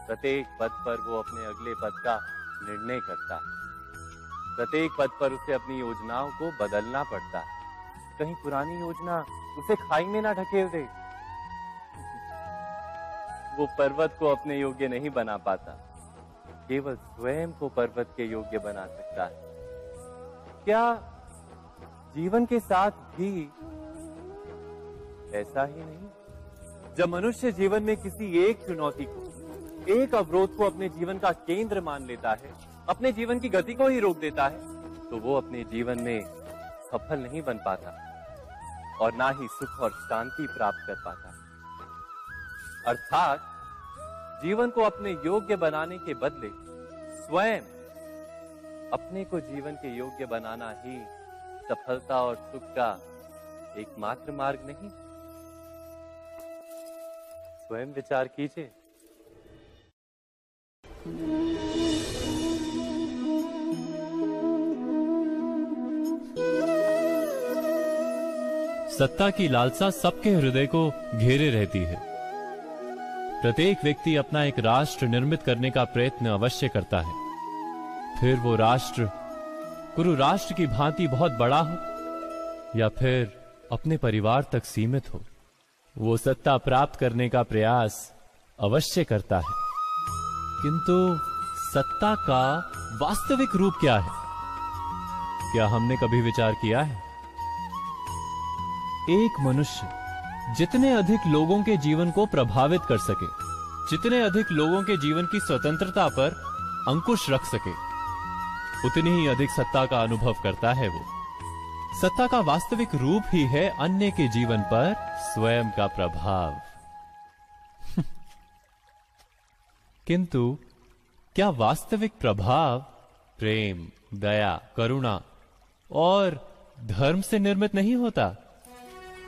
प्रत्येक पद पर वो अपने अगले पद का निर्णय करता है। प्रत्येक पद पर उसे अपनी योजनाओं को बदलना पड़ता है। कहीं पुरानी योजना उसे खाई में ना ढकेल दे। वो पर्वत को अपने योग्य नहीं बना पाता, केवल स्वयं को पर्वत के योग्य बना सकता है। क्या जीवन के साथ भी ऐसा ही नहीं? जब मनुष्य जीवन में किसी एक चुनौती को, एक अवरोध को अपने जीवन का केंद्र मान लेता है, अपने जीवन की गति को ही रोक देता है, तो वो अपने जीवन में सफल नहीं बन पाता और ना ही सुख और शांति प्राप्त कर पाता। अर्थात जीवन को अपने योग्य बनाने के बदले स्वयं अपने को जीवन के योग्य बनाना ही सफलता और सुख का एकमात्र मार्ग नहीं? स्वयं विचार कीजिए। सत्ता की लालसा सबके हृदय को घेरे रहती है। प्रत्येक व्यक्ति अपना एक राष्ट्र निर्मित करने का प्रयत्न अवश्य करता है। फिर वो राष्ट्र कुरु राष्ट्र की भांति बहुत बड़ा हो या फिर अपने परिवार तक सीमित हो, वो सत्ता प्राप्त करने का प्रयास अवश्य करता है। किंतु सत्ता का वास्तविक रूप क्या है? क्या हमने कभी विचार किया है? एक मनुष्य जितने अधिक लोगों के जीवन को प्रभावित कर सके, जितने अधिक लोगों के जीवन की स्वतंत्रता पर अंकुश रख सके, उतनी ही अधिक सत्ता का अनुभव करता है वो। सत्ता का वास्तविक रूप ही है अन्य के जीवन पर स्वयं का प्रभाव। किंतु क्या वास्तविक प्रभाव प्रेम, दया, करुणा और धर्म से निर्मित नहीं होता?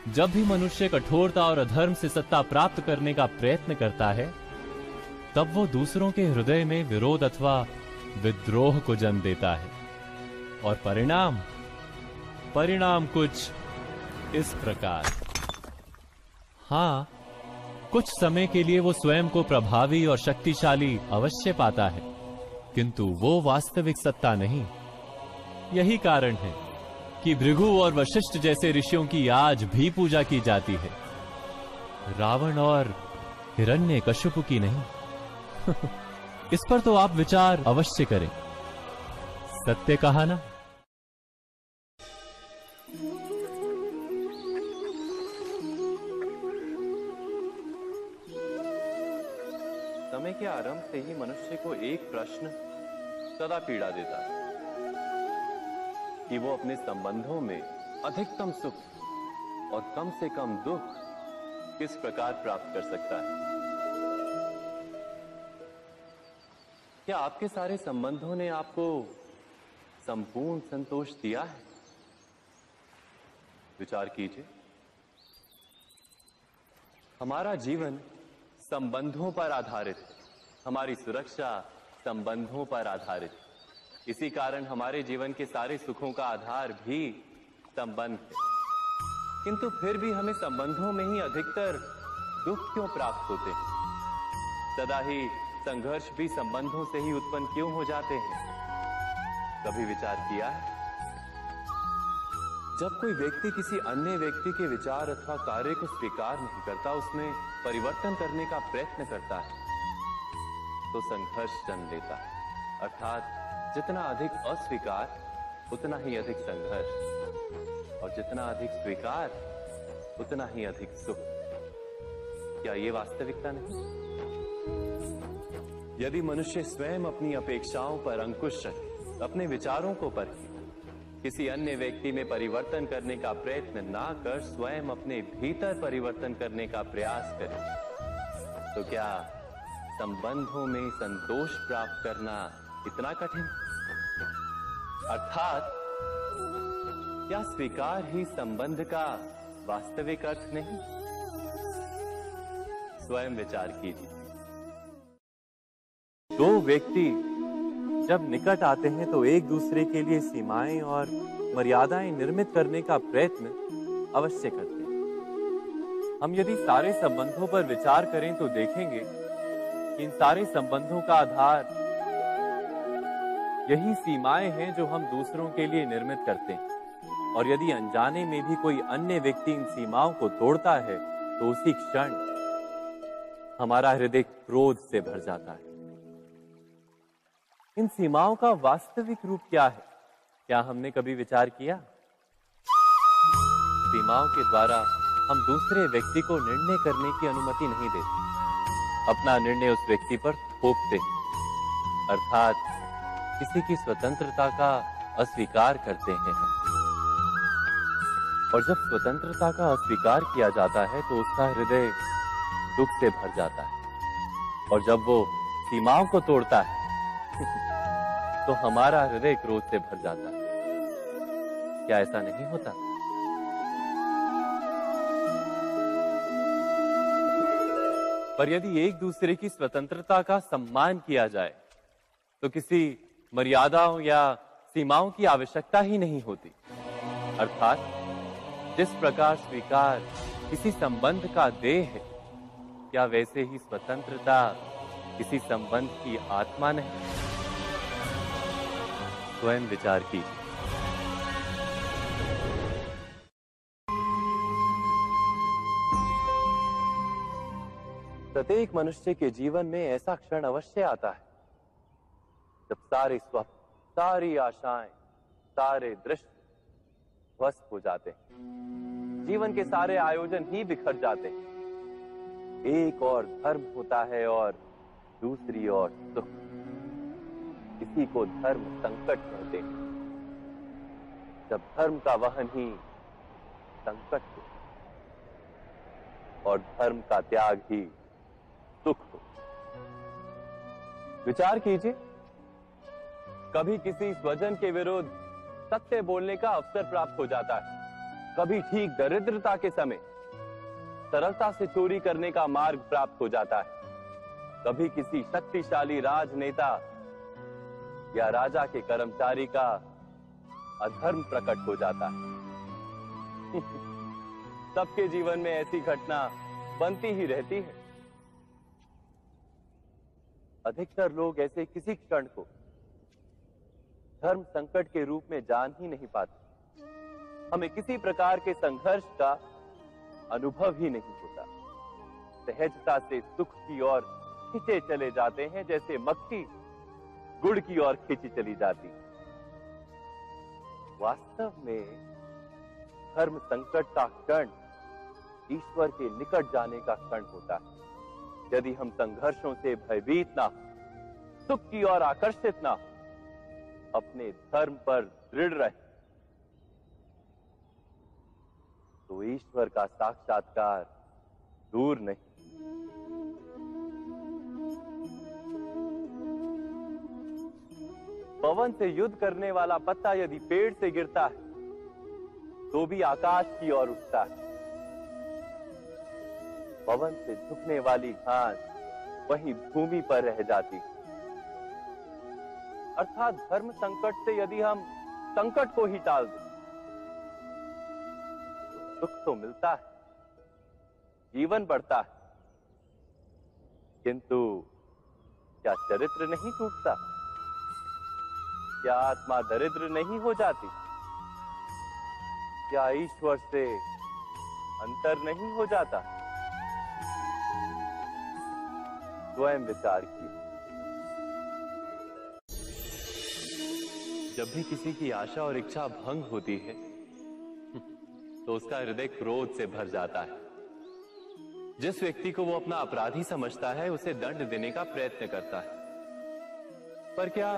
जब भी मनुष्य कठोरता और अधर्म से सत्ता प्राप्त करने का प्रयत्न करता है, तब वो दूसरों के हृदय में विरोध अथवा विद्रोह को जन्म देता है। और परिणाम कुछ इस प्रकार। हाँ, कुछ समय के लिए वो स्वयं को प्रभावी और शक्तिशाली अवश्य पाता है, किंतु वो वास्तविक सत्ता नहीं। यही कारण है कि भृगु और वशिष्ठ जैसे ऋषियों की आज भी पूजा की जाती है, रावण और हिरण्यकश्यप की नहीं। इस पर तो आप विचार अवश्य करें। सत्य कहा ना। समय के आरंभ से ही मनुष्य को एक प्रश्न सदा पीड़ा देता है कि वो अपने संबंधों में अधिकतम सुख और कम से कम दुख किस प्रकार प्राप्त कर सकता है। क्या आपके सारे संबंधों ने आपको संपूर्ण संतोष दिया है? विचार कीजिए। हमारा जीवन संबंधों पर आधारित है, हमारी सुरक्षा संबंधों पर आधारित है। इसी कारण हमारे जीवन के सारे सुखों का आधार भी संबंध है। किंतु फिर भी हमें संबंधों में ही अधिकतर दुख क्यों प्राप्त होते हैं? सदा ही संघर्ष भी संबंधों से ही उत्पन्न क्यों हो जाते हैं? कभी विचार किया है? जब कोई व्यक्ति किसी अन्य व्यक्ति के विचार अथवा कार्य को स्वीकार नहीं करता, उसमें परिवर्तन करने का प्रयत्न करता है, तो संघर्ष जन्म लेता है। अर्थात जितना अधिक अस्वीकार उतना ही अधिक संघर्ष, और जितना अधिक स्वीकार उतना ही अधिक सुख। क्या ये वास्तविकता नहीं? यदि मनुष्य स्वयं अपनी अपेक्षाओं पर अंकुश रखे, अपने विचारों को परखे, किसी अन्य व्यक्ति में परिवर्तन करने का प्रयत्न ना कर स्वयं अपने भीतर परिवर्तन करने का प्रयास करे, तो क्या संबंधों में संतोष प्राप्त करना इतना कठिन? अर्थात क्या स्वीकार ही संबंध का वास्तविक अर्थ नहीं? स्वयं विचार कीजिए। दो व्यक्ति जब निकट आते हैं तो एक दूसरे के लिए सीमाएं और मर्यादाएं निर्मित करने का प्रयत्न अवश्य करते हैं। हम यदि सारे संबंधों पर विचार करें तो देखेंगे कि इन सारे संबंधों का आधार यही सीमाएं हैं जो हम दूसरों के लिए निर्मित करते हैं। और यदि अनजाने में भी कोई अन्य व्यक्ति इन सीमाओं को तोड़ता है तो उसी क्षण हमारा हृदय क्रोध से भर जाता है। इन सीमाओं का वास्तविक रूप क्या है? क्या हमने कभी विचार किया? सीमाओं के द्वारा हम दूसरे व्यक्ति को निर्णय करने की अनुमति नहीं देते, अपना निर्णय उस व्यक्ति पर थोपते हैं, अर्थात किसी की स्वतंत्रता का अस्वीकार करते हैं हम। और जब स्वतंत्रता का अस्वीकार किया जाता है तो उसका हृदय दुख से भर जाता है, और जब वो सीमाओं को तोड़ता है तो हमारा हृदय क्रोध से भर जाता है। क्या ऐसा नहीं होता? पर यदि एक दूसरे की स्वतंत्रता का सम्मान किया जाए तो किसी मर्यादाओं या सीमाओं की आवश्यकता ही नहीं होती। अर्थात जिस प्रकार स्वीकार किसी संबंध का देह है, क्या वैसे ही स्वतंत्रता किसी संबंध की आत्मा नहीं? स्वयं विचार कीजिए। प्रत्येक मनुष्य के जीवन में ऐसा क्षण अवश्य आता है जब सारे स्वप्न, सारी आशाएं, सारे दृश्य ध्वस्त हो जाते हैं। जीवन के सारे आयोजन ही बिखर जाते हैं। एक और धर्म होता है और दूसरी ओर सुख। इसी को धर्म संकट कहते हैं। जब धर्म का वहन ही संकट हो और धर्म का त्याग ही सुख हो। विचार कीजिए, कभी किसी स्वजन के विरुद्ध सत्य बोलने का अवसर प्राप्त हो जाता है, कभी ठीक दरिद्रता के समय सरलता से चोरी करने का मार्ग प्राप्त हो जाता है, कभी किसी शक्तिशाली राजनेता या राजा के कर्मचारी का अधर्म प्रकट हो जाता है। सबके जीवन में ऐसी घटना बनती ही रहती है। अधिकतर लोग ऐसे किसी क्षण को धर्म संकट के रूप में जान ही नहीं पाते। हमें किसी प्रकार के संघर्ष का अनुभव ही नहीं होता। सहजता से सुख की ओर खींचे चले जाते हैं, जैसे मक्खी गुड़ की ओर खींची चली जाती। वास्तव में धर्म संकट का क्षण ईश्वर के निकट जाने का क्षण होता है। यदि हम संघर्षों से भयभीत ना हो, सुख की ओर आकर्षित ना हो, अपने धर्म पर दृढ़ रहे, तो ईश्वर का साक्षात्कार दूर नहीं। पवन से युद्ध करने वाला पत्ता यदि पेड़ से गिरता है तो भी आकाश की ओर उठता है। पवन से झुकने वाली घास वहीं भूमि पर रह जाती है। अर्थात धर्म संकट से यदि हम संकट को ही टाल दें तो सुख तो मिलता है, जीवन बढ़ता है, किंतु क्या चरित्र नहीं टूटता? क्या आत्मा दरिद्र नहीं हो जाती? क्या ईश्वर से अंतर नहीं हो जाता? स्वयं विचार कीजिए। जब भी किसी की आशा और इच्छा भंग होती है तो उसका हृदय क्रोध से भर जाता है। जिस व्यक्ति को वो अपना अपराधी समझता है उसे दंड देने का प्रयत्न करता है। पर क्या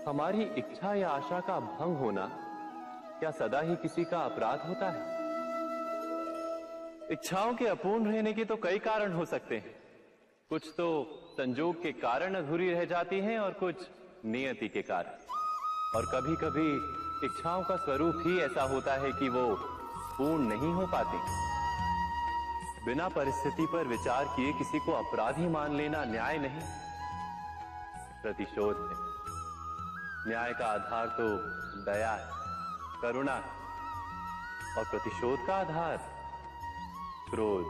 हमारी इच्छा या आशा का भंग होना क्या सदा ही किसी का अपराध होता है? इच्छाओं के अपूर्ण रहने के तो कई कारण हो सकते हैं। कुछ तो संजोग के कारण अधूरी रह जाती हैं और कुछ नियति के कारण। और कभी कभी इच्छाओं का स्वरूप ही ऐसा होता है कि वो पूर्ण नहीं हो पाती। बिना परिस्थिति पर विचार किए किसी को अपराधी मान लेना न्याय नहीं, प्रतिशोध है। न्याय का आधार तो दया है, करुणा है, और प्रतिशोध का आधार क्रोध,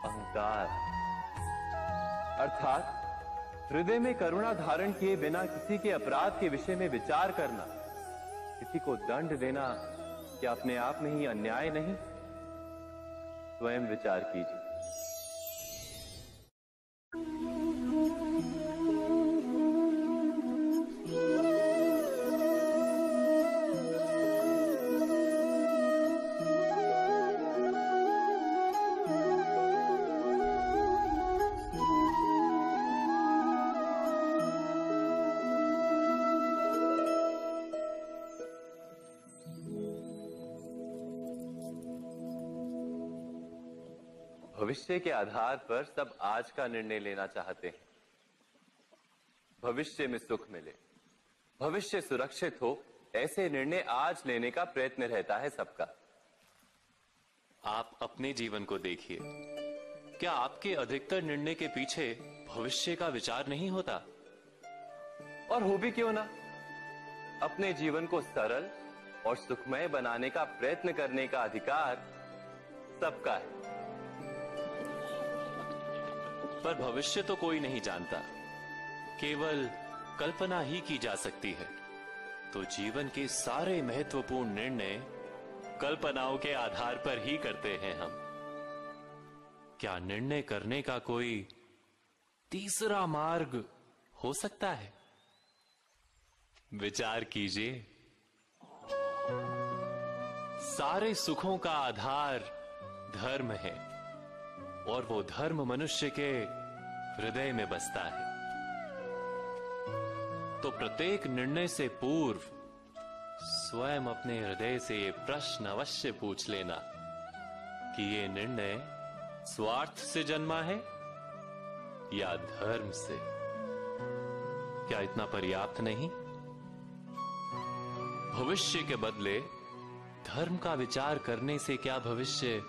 अहंकार। अर्थात हृदय में करुणा धारण किए बिना किसी के अपराध के विषय में विचार करना, किसी को दंड देना, क्या अपने आप में ही अन्याय नहीं? स्वयं विचार कीजिए। भविष्य के आधार पर सब आज का निर्णय लेना चाहते हैं। भविष्य में सुख मिले, भविष्य सुरक्षित हो, ऐसे निर्णय आज लेने का प्रयत्न रहता है सबका। आप अपने जीवन को देखिए। क्या आपके अधिकतर निर्णय के पीछे भविष्य का विचार नहीं होता? और हो भी क्यों ना। अपने जीवन को सरल और सुखमय बनाने का प्रयत्न करने का अधिकार सबका है। पर भविष्य तो कोई नहीं जानता, केवल कल्पना ही की जा सकती है। तो जीवन के सारे महत्वपूर्ण निर्णय कल्पनाओं के आधार पर ही करते हैं हम। क्या निर्णय करने का कोई तीसरा मार्ग हो सकता है? विचार कीजिए। सारे सुखों का आधार धर्म है और वो धर्म मनुष्य के हृदय में बसता है। तो प्रत्येक निर्णय से पूर्व स्वयं अपने हृदय से ये प्रश्न अवश्य पूछ लेना कि ये निर्णय स्वार्थ से जन्मा है या धर्म से। क्या इतना पर्याप्त नहीं? भविष्य के बदले धर्म का विचार करने से क्या भविष्य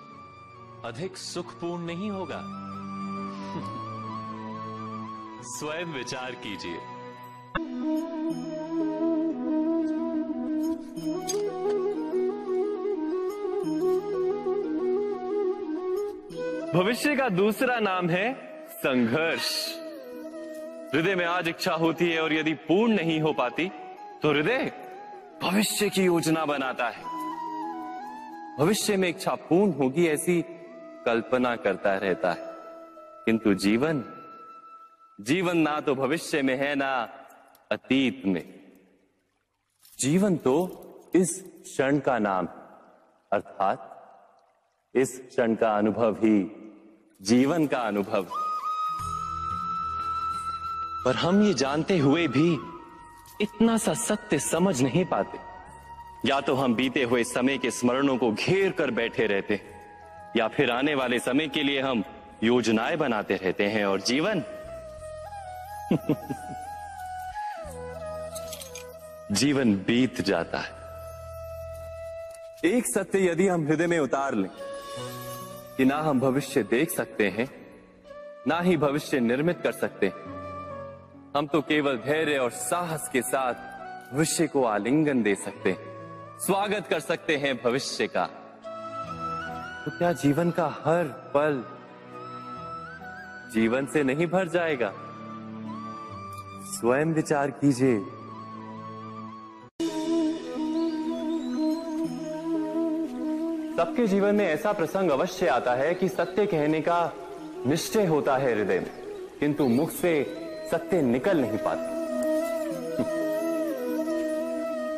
अधिक सुखपूर्ण नहीं होगा? स्वयं विचार कीजिए। भविष्य का दूसरा नाम है संघर्ष। हृदय में आज इच्छा होती है और यदि पूर्ण नहीं हो पाती तो हृदय भविष्य की योजना बनाता है। भविष्य में इच्छा पूर्ण होगी ऐसी कल्पना करता रहता है, किंतु जीवन ना तो भविष्य में है ना अतीत में। जीवन तो इस क्षण का नाम है, अर्थात इस क्षण का अनुभव ही जीवन का अनुभव। पर हम ये जानते हुए भी इतना सा सत्य समझ नहीं पाते। या तो हम बीते हुए समय के स्मरणों को घेर कर बैठे रहते, या फिर आने वाले समय के लिए हम योजनाएं बनाते रहते हैं और जीवन जीवन बीत जाता है। एक सत्य यदि हम हृदय में उतार लें कि ना हम भविष्य देख सकते हैं, ना ही भविष्य निर्मित कर सकते हैं, हम तो केवल धैर्य और साहस के साथ भविष्य को आलिंगन दे सकते हैं, स्वागत कर सकते हैं भविष्य का। तो क्या जीवन का हर पल जीवन से नहीं भर जाएगा? स्वयं विचार कीजिए। सबके जीवन में ऐसा प्रसंग अवश्य आता है कि सत्य कहने का निश्चय होता है हृदय में, किंतु मुख से सत्य निकल नहीं पाता।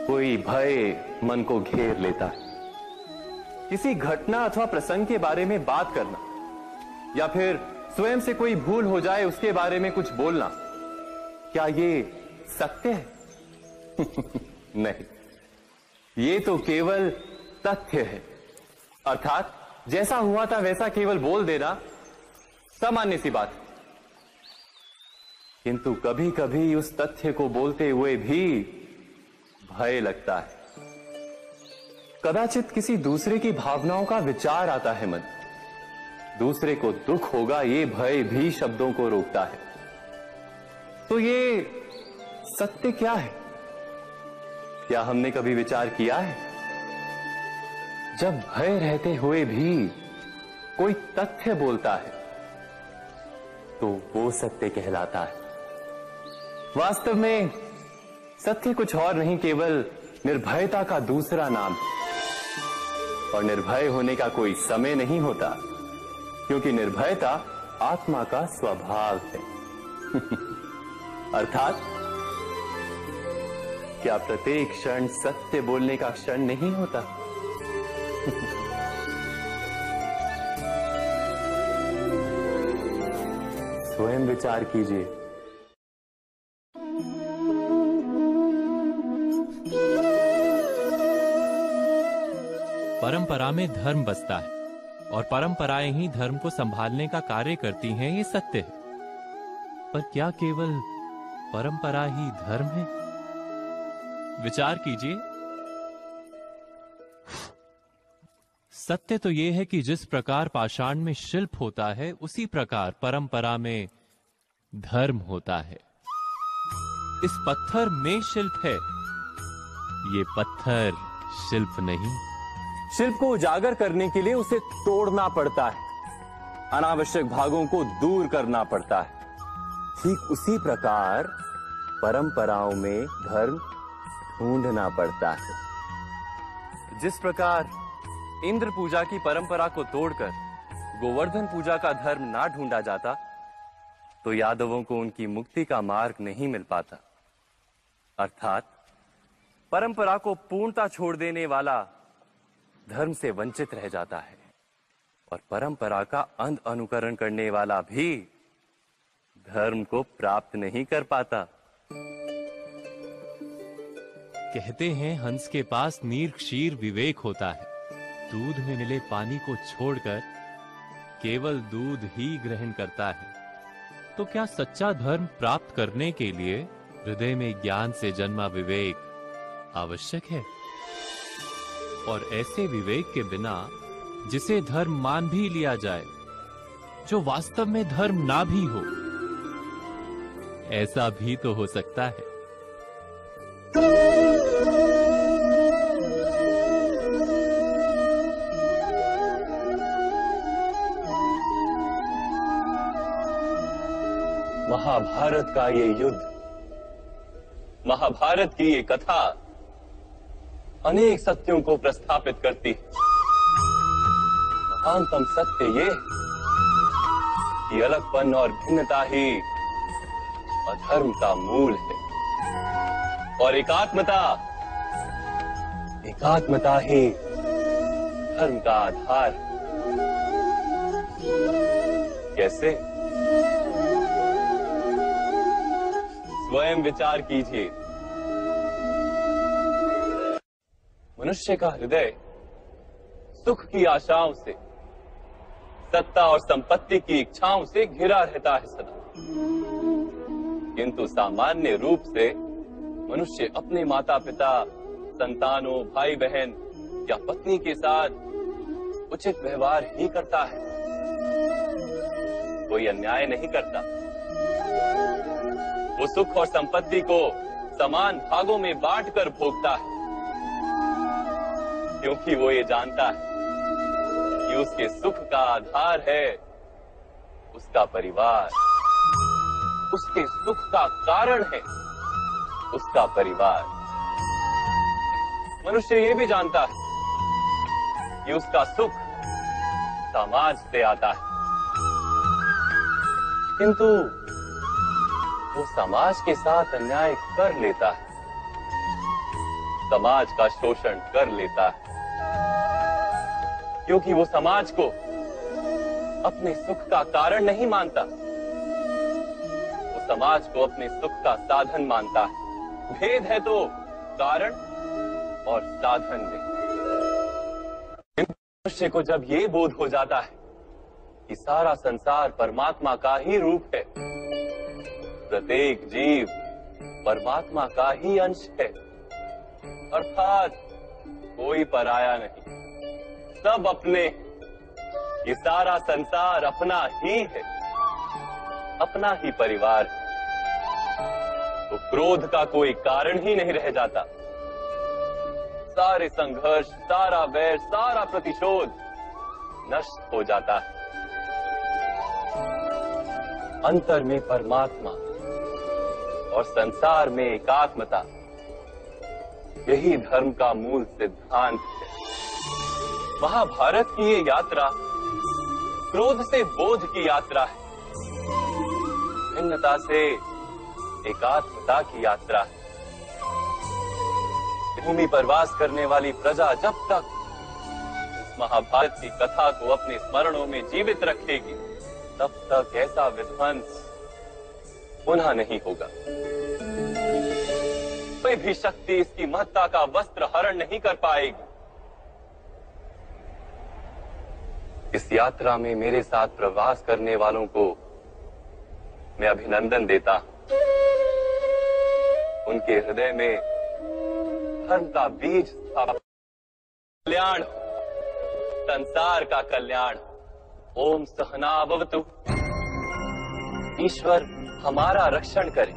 कोई भय मन को घेर लेता है। किसी घटना अथवा प्रसंग के बारे में बात करना, या फिर स्वयं से कोई भूल हो जाए उसके बारे में कुछ बोलना, क्या ये सत्य है? नहीं, ये तो केवल तथ्य है। अर्थात जैसा हुआ था वैसा केवल बोल देना सामान्य सी बात। किंतु कभी कभी उस तथ्य को बोलते हुए भी भय लगता है। कदाचित किसी दूसरे की भावनाओं का विचार आता है मन, दूसरे को दुख होगा ये भय भी शब्दों को रोकता है। तो ये सत्य क्या है? क्या हमने कभी विचार किया है? जब भय रहते हुए भी कोई तथ्य बोलता है तो वो सत्य कहलाता है। वास्तव में सत्य कुछ और नहीं, केवल निर्भयता का दूसरा नाम है। और निर्भय होने का कोई समय नहीं होता, क्योंकि निर्भयता आत्मा का स्वभाव है। अर्थात क्या प्रत्येक क्षण सत्य बोलने का क्षण नहीं होता? स्वयं विचार कीजिए। परंपरा में धर्म बसता है और परंपराएं ही धर्म को संभालने का कार्य करती हैं, ये सत्य है। पर क्या केवल परंपरा ही धर्म है? विचार कीजिए। सत्य तो यह है कि जिस प्रकार पाषाण में शिल्प होता है, उसी प्रकार परंपरा में धर्म होता है। इस पत्थर में शिल्प है, ये पत्थर शिल्प नहीं। शिल्प को उजागर करने के लिए उसे तोड़ना पड़ता है, अनावश्यक भागों को दूर करना पड़ता है। ठीक उसी प्रकार परंपराओं में धर्म ढूंढना पड़ता है। जिस प्रकार इंद्र पूजा की परंपरा को तोड़कर गोवर्धन पूजा का धर्म ना ढूंढा जाता, तो यादवों को उनकी मुक्ति का मार्ग नहीं मिल पाता। अर्थात परंपरा को पूर्णता छोड़ देने वाला धर्म से वंचित रह जाता है, और परंपरा का अंध अनुकरण करने वाला भी धर्म को प्राप्त नहीं कर पाता। कहते हैं हंस के पास नीर क्षीर विवेक होता है। दूध में मिले पानी को छोड़कर केवल दूध ही ग्रहण करता है। तो क्या सच्चा धर्म प्राप्त करने के लिए हृदय में ज्ञान से जन्मा विवेक आवश्यक है? और ऐसे विवेक के बिना जिसे धर्म मान भी लिया जाए, जो वास्तव में धर्म ना भी हो, ऐसा भी तो हो सकता है। महाभारत का ये युद्ध, महाभारत की ये कथा अनेक सत्यों को प्रस्थापित करती है। महानतम सत्य ये कि अलगपन और भिन्नता ही अधर्म का मूल है और एकात्मता ही धर्म का आधार है। कैसे? स्वयं विचार कीजिए। मनुष्य का हृदय सुख की आशाओं से, सत्ता और संपत्ति की इच्छाओं से घिरा रहता है सदा। किंतु सामान्य रूप से मनुष्य अपने माता पिता, संतानों, भाई बहन या पत्नी के साथ उचित व्यवहार ही करता है, कोई अन्याय नहीं करता। वो सुख और संपत्ति को समान भागों में बांटकर भोगता है, क्योंकि वो ये जानता है कि उसके सुख का आधार है उसका परिवार, उसके सुख का कारण है उसका परिवार। मनुष्य ये भी जानता है कि उसका सुख समाज से आता है, किंतु वो समाज के साथ अन्याय कर लेता है, समाज का शोषण कर लेता है, क्योंकि वो समाज को अपने सुख का कारण नहीं मानता, वो समाज को अपने सुख का साधन मानता है। भेद है तो कारण और साधन में। मनुष्य को जब ये बोध हो जाता है कि सारा संसार परमात्मा का ही रूप है, प्रत्येक जीव परमात्मा का ही अंश है, अर्थात कोई पराया नहीं, सब अपने, ये सारा संसार अपना ही है, अपना ही परिवार है, तो क्रोध का कोई कारण ही नहीं रह जाता। सारे संघर्ष, सारा वैर, सारा प्रतिशोध नष्ट हो जाता है। अंतर में परमात्मा और संसार में एकात्मता, यही धर्म का मूल सिद्धांत है। महाभारत की ये यात्रा क्रोध से बोध की यात्रा है, भिन्नता से एकात्मता की यात्रा है। भूमि पर वास करने वाली प्रजा जब तक इस महाभारत की कथा को अपने स्मरणों में जीवित रखेगी, तब तक ऐसा विध्वंस पुनः नहीं होगा। कोई भी शक्ति इसकी महत्ता का वस्त्र हरण नहीं कर पाएगी। इस यात्रा में मेरे साथ प्रवास करने वालों को मैं अभिनंदन देता हूं। उनके हृदय में धर्म का बीज स्थापित, कल्याण, संसार का कल्याण। ओम सहना भवतु। ईश्वर हमारा रक्षण करे।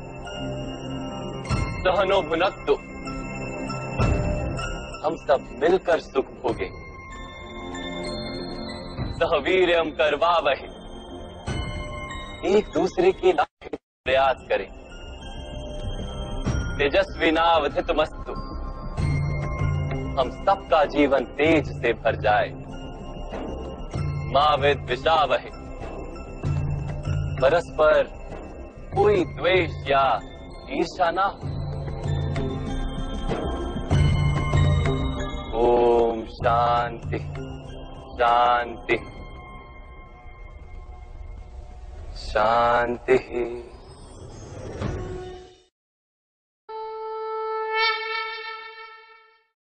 सहनो भुनक्तु। हम सब मिलकर सुख भोगे। सहवीर्यम करवावहे। एक दूसरे के लिए प्रयास करें। तेजस्विनावधितमस्तु। हम सबका जीवन तेज से भर जाए। मां विद्विषावहे। परस्पर कोई द्वेष या ईर्ष्या ना हो। ओम शांति शांति शांति।